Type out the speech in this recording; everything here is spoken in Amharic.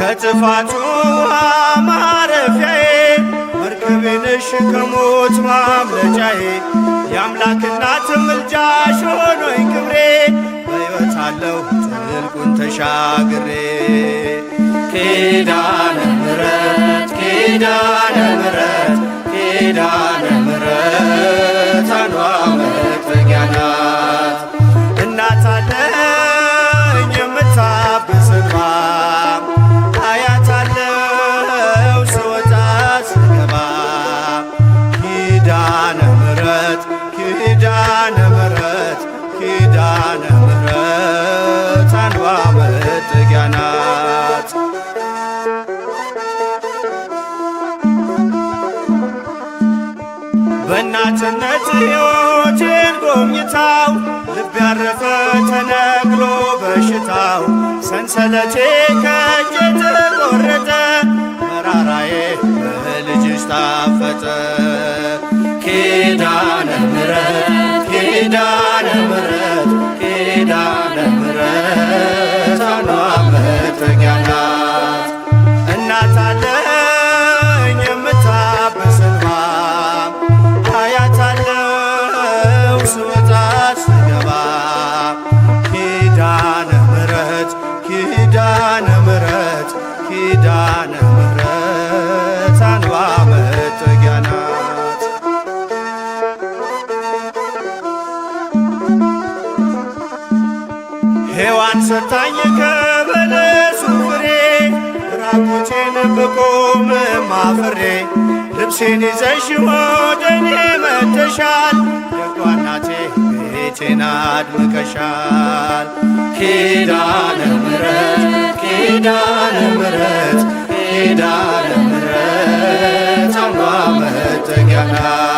ከጥፋቱ ውሃ ማረፊያዬ መርከቤ ነሽ ከሞት ማምለጫዬ የአምላክ እናት ምልጃሽ ሆኖኝ ክብሬ በሕይወት አለሁ ጥልቁን ተሻግሬ ኪዳነ ምሕረት ኪዳነ ምሕረት ኪዳነ ምሕረት አንዷ መጠጊያ ናት እናት አለኝ የምታብስ እንባ አያታለው ስወጣ ስገባ ኪዳነ ምሕረት ኪዳነ ምሕረት ኪዳነ ምሕረት አንዷ መጠጊያ ናት በእናትነት ሕይወቴን ጎብኝታው ልብ ያረፈ ተነቅሎ በሽታው ሰንሰለቴ ከእጄ ተቆረጠ መራራዬ በልጅሽ ታፈጠ ኪዳነ ምሕረት ኪዳነ ምሕረት ኪዳነ ምሕረት አንዷ መጠጊያ ናት እናት አለኝ የምታብስ እንባ አያታለው ስወጣ ስገባ ኪዳነ ምሕረት ኪዳነ ምሕረት ኪዳነ ምሕረት አንዷ መጠጊያ ናት ሔዋን ሰታኝ ከበለሱ ፍሬ ራቁቴን ብቆምም አፍሬ ልብሴን ይዘሽ ወደኔ መጥተሻል ደጓ እናቴ ቤቴን አድምቀሻል ኪዳነ ምሕረት ኪዳነ ምሕረት ኪዳነ ምሕረት አንዷ መጠጊያ ናት